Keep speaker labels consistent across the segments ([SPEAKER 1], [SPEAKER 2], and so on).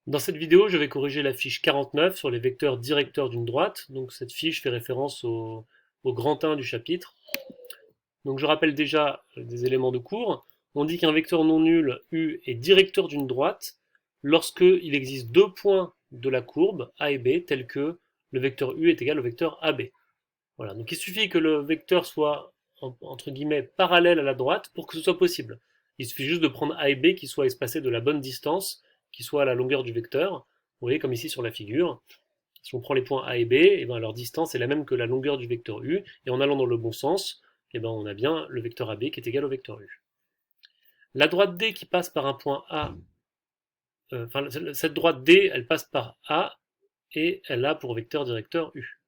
[SPEAKER 1] Dans cette vidéo, je vais corriger la fiche 49 sur les vecteurs directeurs d'une droite. Donc cette fiche fait référence au grand 1 du chapitre. Donc je rappelle déjà des éléments de cours. On dit qu'un vecteur non nul U est directeur d'une droite lorsqu'il existe deux points de la courbe A et B tels que le vecteur U est égal au vecteur AB. Voilà, donc il suffit que le vecteur soit entre guillemets parallèle à la droite pour que ce soit possible. Il suffit juste de prendre A et B qui soient espacés de la bonne distance, qui soit à la longueur du vecteur. Vous voyez comme ici sur la figure. Si on prend les points A et B, et ben leur distance est la même que la longueur du vecteur U, et en allant dans le bon sens, et ben on a bien le vecteur AB qui est égal au vecteur U. La droite D qui passe par un point A, enfin cette droite D, elle passe par A et elle a pour vecteur directeur U.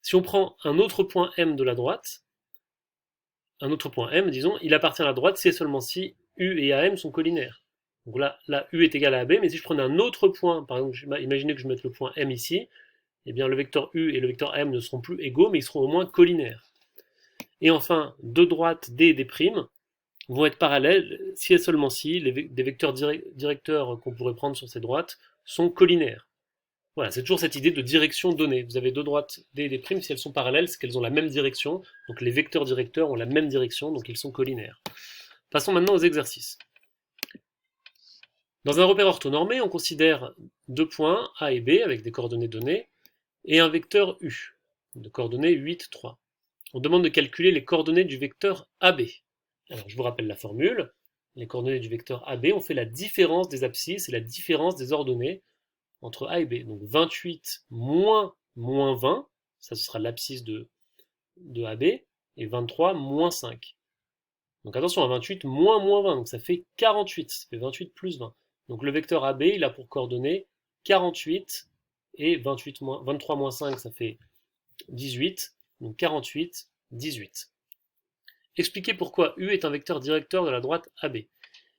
[SPEAKER 1] Si on prend un autre point M de la droite, un autre point M, disons, il appartient à la droite si et seulement si U et AM sont collinaires. Donc là, U est égal à AB, mais si je prenais un autre point, par exemple, imaginez que je mette le point M ici, eh bien le vecteur U et le vecteur AM ne seront plus égaux, mais ils seront au moins collinaires. Et enfin, deux droites D et D' vont être parallèles si et seulement si des vecteurs directeurs qu'on pourrait prendre sur ces droites sont collinaires. Voilà, c'est toujours cette idée de direction donnée. Vous avez deux droites D et D', si elles sont parallèles, c'est qu'elles ont la même direction. Donc les vecteurs directeurs ont la même direction, donc ils sont collinaires. Passons maintenant aux exercices. Dans un repère orthonormé, on considère deux points A et B avec des coordonnées données et un vecteur U de coordonnées 8, 3. On demande de calculer les coordonnées du vecteur AB. Alors je vous rappelle la formule. Les coordonnées du vecteur AB, on fait la différence des abscisses et la différence des ordonnées entre A et B. Donc 28 moins 20, ça ce sera l'abscisse de AB, et 23 moins 5. Donc attention à 28 moins 20, donc ça fait 48, ça fait 28 plus 20. Donc le vecteur AB, il a pour coordonnées 48 et 23 moins 5, ça fait 18, donc 48, 18. Expliquez pourquoi U est un vecteur directeur de la droite AB.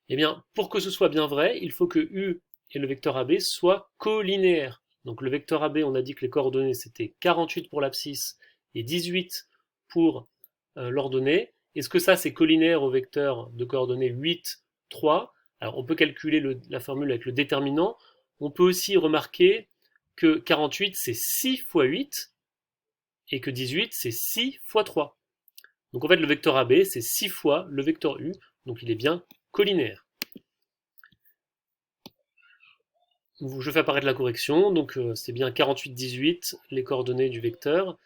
[SPEAKER 1] Eh bien, pour que ce soit bien vrai, il faut que U et le vecteur AB soient collinéaires. Donc le vecteur AB, on a dit que les coordonnées c'était 48 pour l'abscisse et 18 pour l'ordonnée. Est-ce que ça c'est collinaire au vecteur de coordonnées 8, 3? Alors on peut calculer la formule avec le déterminant. On peut aussi remarquer que 48 c'est 6 fois 8 et que 18 c'est 6 fois 3. Donc en fait le vecteur AB c'est 6 fois le vecteur U, donc il est bien collinaire. Je fais apparaître la correction, donc c'est bien 48, 18, les coordonnées du vecteur.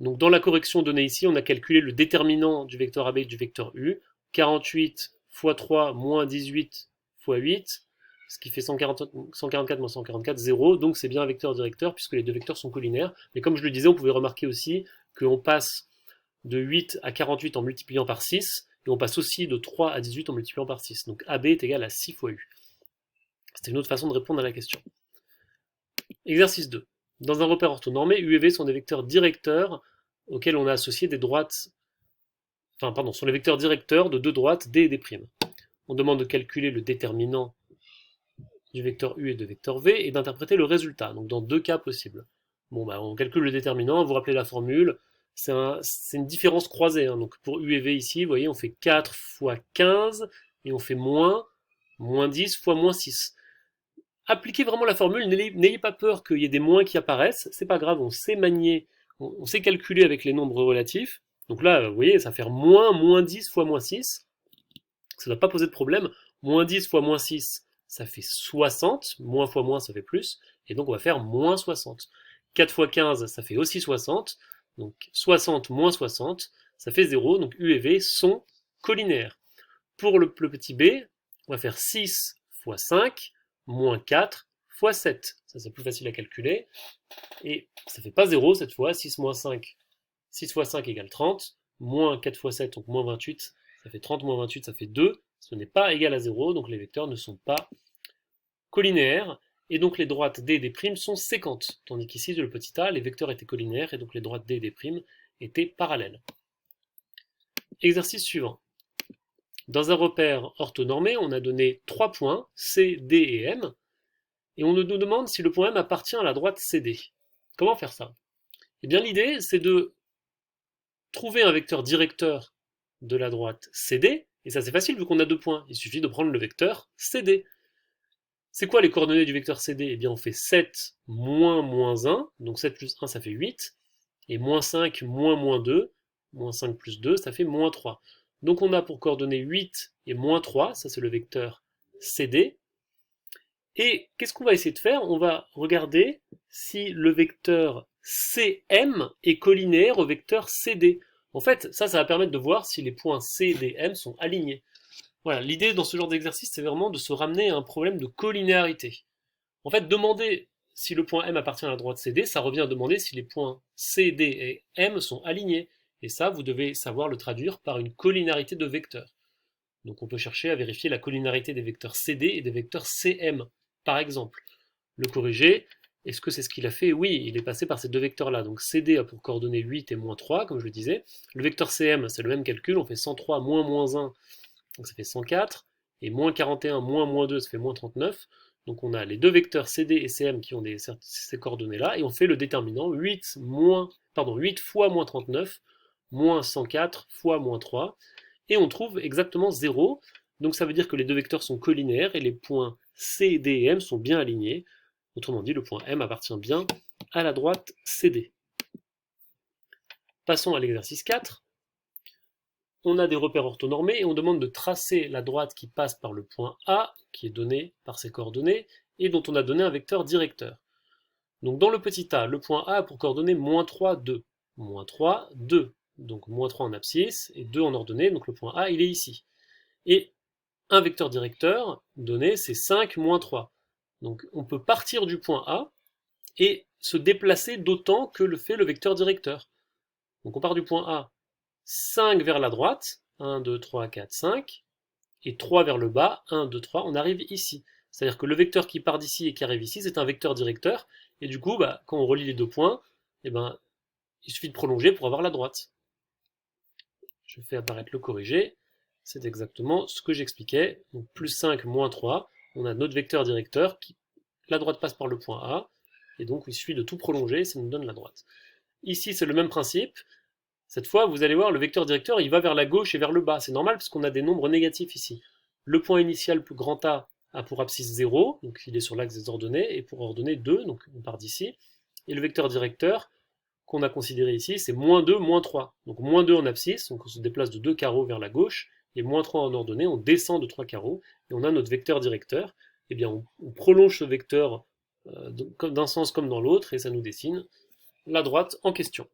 [SPEAKER 1] Donc dans la correction donnée ici, on a calculé le déterminant du vecteur AB et du vecteur U. 48 fois 3 moins 18 fois 8, ce qui fait 144 moins 144, 0. Donc c'est bien un vecteur directeur puisque les deux vecteurs sont collinaires. Mais comme je le disais, on pouvait remarquer aussi qu'on passe de 8 à 48 en multipliant par 6, et on passe aussi de 3 à 18 en multipliant par 6. Donc AB est égal à 6 fois U. C'était une autre façon de répondre à la question. Exercice 2. Dans un repère orthonormé, U et V sont des vecteurs directeurs auxquels on a associé des droites, sont les vecteurs directeurs de deux droites D et D'. On demande de calculer le déterminant du vecteur U et de vecteur V et d'interpréter le résultat, donc dans deux cas possibles. Bon, on calcule le déterminant, vous rappelez la formule, c'est une différence croisée, hein. Donc pour U et V ici, vous voyez, on fait 4 fois 15 et on fait moins 10 fois moins 6. Appliquez vraiment la formule, n'ayez pas peur qu'il y ait des moins qui apparaissent, c'est pas grave, on sait manier, on sait calculer avec les nombres relatifs. Donc là, vous voyez, ça va faire moins 10 fois moins 6, ça ne doit pas poser de problème. Moins 10 fois moins 6, ça fait 60, moins fois moins, ça fait plus, et donc on va faire moins 60. 4 fois 15, ça fait aussi 60, donc 60 moins 60, ça fait 0, donc U et V sont collinaires. Pour le petit b, on va faire 6 fois 5, moins 4 fois 7. Ça c'est plus facile à calculer. Et ça fait pas 0 cette fois, 6 moins 5, 6 fois 5 égale 30, moins 4 fois 7, donc moins 28, ça fait 30 moins 28, ça fait 2. Ce n'est pas égal à 0, donc les vecteurs ne sont pas collinéaires. Et donc les droites D et D' sont séquentes, tandis qu'ici, le petit a, les vecteurs étaient collinaires, et donc les droites D et D' étaient parallèles. Exercice suivant. Dans un repère orthonormé, on a donné 3 points, C, D et M, et on nous demande si le point M appartient à la droite CD. Comment faire ça? Eh bien l'idée, c'est de trouver un vecteur directeur de la droite CD, et ça c'est facile vu qu'on a deux points, il suffit de prendre le vecteur CD. C'est quoi les coordonnées du vecteur CD? Eh bien, on fait 7 moins moins 1, donc 7 plus 1, ça fait 8, et moins 5 moins moins 2, moins 5 plus 2, ça fait moins 3. Donc on a pour coordonnées 8 et moins 3, ça c'est le vecteur CD. Et qu'est-ce qu'on va essayer de faire? On va regarder si le vecteur CM est collinaire au vecteur CD. En fait, ça va permettre de voir si les points C, D, M sont alignés. Voilà, l'idée dans ce genre d'exercice, c'est vraiment de se ramener à un problème de collinéarité. En fait, demander si le point M appartient à la droite CD, ça revient à demander si les points C, D et M sont alignés. Et ça, vous devez savoir le traduire par une collinarité de vecteurs. Donc on peut chercher à vérifier la collinarité des vecteurs CD et des vecteurs CM. Par exemple, le corriger, est-ce que c'est ce qu'il a fait? Oui, il est passé par ces deux vecteurs-là. Donc CD a pour coordonnées 8 et moins 3, comme je le disais. Le vecteur CM, c'est le même calcul, on fait 103 moins moins 1, donc ça fait 104, et moins 41 moins moins 2, ça fait moins 39. Donc on a les deux vecteurs CD et CM qui ont ces coordonnées-là, et on fait le déterminant 8 fois moins 39, moins 104 fois moins 3, et on trouve exactement 0. Donc ça veut dire que les deux vecteurs sont collinaires, et les points C, D et M sont bien alignés. Autrement dit, le point M appartient bien à la droite CD. Passons à l'exercice 4. On a des repères orthonormés et on demande de tracer la droite qui passe par le point A, qui est donné par ses coordonnées, et dont on a donné un vecteur directeur. Donc dans le petit a, le point A a pour coordonnées moins 3, 2. Moins 3, 2. Donc moins 3 en abscisse et 2 en ordonnée, donc le point A il est ici. Et un vecteur directeur donné, c'est 5, moins 3. Donc on peut partir du point A et se déplacer d'autant que le fait le vecteur directeur. Donc on part du point A, 5 vers la droite, 1, 2, 3, 4, 5, et 3 vers le bas, 1, 2, 3, on arrive ici. C'est-à-dire que le vecteur qui part d'ici et qui arrive ici, c'est un vecteur directeur, et du coup, quand on relie les deux points, il suffit de prolonger pour avoir la droite. Je fais apparaître le corrigé, c'est exactement ce que j'expliquais. Donc plus 5, moins 3, on a notre vecteur directeur, la droite passe par le point A, et donc il suffit de tout prolonger, ça nous donne la droite. Ici, c'est le même principe. Cette fois, vous allez voir, le vecteur directeur, il va vers la gauche et vers le bas. C'est normal parce qu'on a des nombres négatifs ici. Le point initial, plus grand A, a pour abscisse 0, donc il est sur l'axe des ordonnées, et pour ordonnée 2, donc on part d'ici. Et le vecteur directeur, qu'on a considéré ici, c'est moins 2, moins 3. Donc moins 2 en abscisse, donc on se déplace de 2 carreaux vers la gauche, et moins 3 en ordonnée, on descend de 3 carreaux, et on a notre vecteur directeur. Eh bien, on prolonge ce vecteur d'un sens comme dans l'autre, et ça nous dessine la droite en question.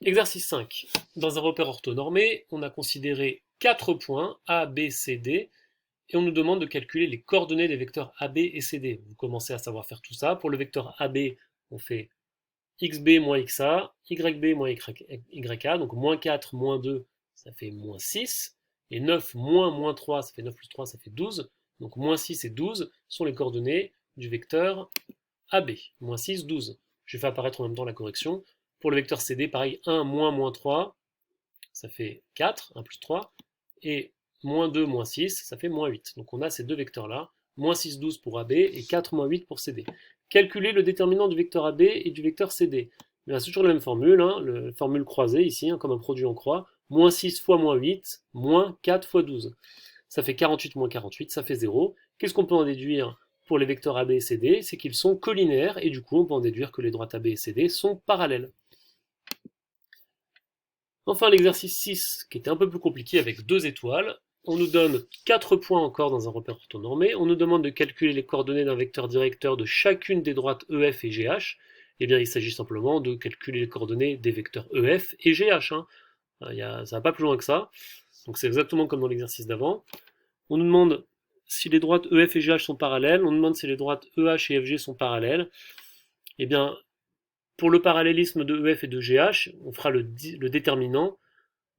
[SPEAKER 1] Exercice 5. Dans un repère orthonormé, on a considéré 4 points A, B, C, D, et on nous demande de calculer les coordonnées des vecteurs AB et CD. Vous commencez à savoir faire tout ça. Pour le vecteur AB, on fait XB moins XA, YB moins YA, donc moins 4, moins 2, ça fait moins 6, et 9 moins 3, ça fait 9 plus 3, ça fait 12, donc moins 6 et 12 sont les coordonnées du vecteur AB, moins 6, 12. Je fais apparaître en même temps la correction. Pour le vecteur CD, pareil, 1 moins 3, ça fait 4, 1 plus 3, et moins 2, moins 6, ça fait moins 8. Donc on a ces deux vecteurs-là, moins 6, 12 pour AB et 4, moins 8 pour CD. Calculer le déterminant du vecteur AB et du vecteur CD. C'est toujours la même formule, la formule croisée ici, comme un produit en croix. Moins 6 fois moins 8, moins 4 fois 12. Ça fait 48 moins 48, ça fait 0. Qu'est-ce qu'on peut en déduire pour les vecteurs AB et CD? C'est qu'ils sont collinaires, et du coup on peut en déduire que les droites AB et CD sont parallèles. Enfin, l'exercice 6, qui était un peu plus compliqué avec 2 étoiles, on nous donne 4 points encore dans un repère orthonormé, on nous demande de calculer les coordonnées d'un vecteur directeur de chacune des droites EF et GH. Eh bien, il s'agit simplement de calculer les coordonnées des vecteurs EF et GH. Ça va pas plus loin que ça. Donc c'est exactement comme dans l'exercice d'avant. On nous demande si les droites EF et GH sont parallèles, on nous demande si les droites EH et FG sont parallèles. Eh bien, pour le parallélisme de EF et de GH, on fera le déterminant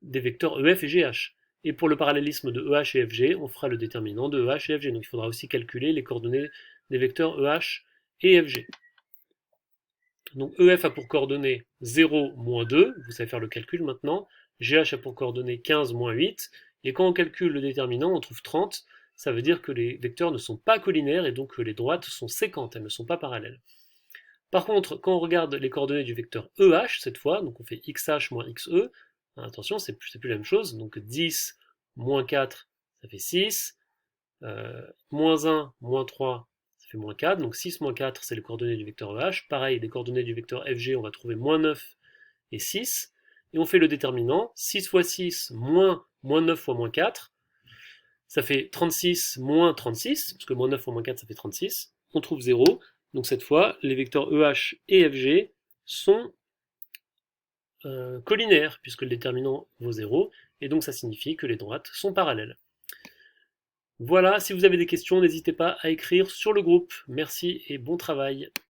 [SPEAKER 1] des vecteurs EF et GH. Et pour le parallélisme de EH et FG, on fera le déterminant de EH et FG. Donc il faudra aussi calculer les coordonnées des vecteurs EH et FG. Donc EF a pour coordonnées 0, moins 2, vous savez faire le calcul maintenant. GH a pour coordonnées 15, moins 8. Et quand on calcule le déterminant, on trouve 30. Ça veut dire que les vecteurs ne sont pas collinaires et donc que les droites sont séquentes, elles ne sont pas parallèles. Par contre, quand on regarde les coordonnées du vecteur EH, cette fois, donc on fait XH moins XE, attention, c'est plus la même chose, donc 10 moins 4, ça fait 6, moins 1, moins 3, ça fait moins 4. Donc 6 moins 4, c'est les coordonnées du vecteur EH. Pareil, des coordonnées du vecteur FG, on va trouver moins 9 et 6. Et on fait le déterminant. 6 fois 6, moins 9 fois moins 4. Ça fait 36 moins 36, parce que moins 9 fois moins 4, ça fait 36. On trouve 0. Donc cette fois, les vecteurs EH et FG sont collinaires, puisque le déterminant vaut 0. Et donc ça signifie que les droites sont parallèles. Voilà, si vous avez des questions, n'hésitez pas à écrire sur le groupe. Merci et bon travail.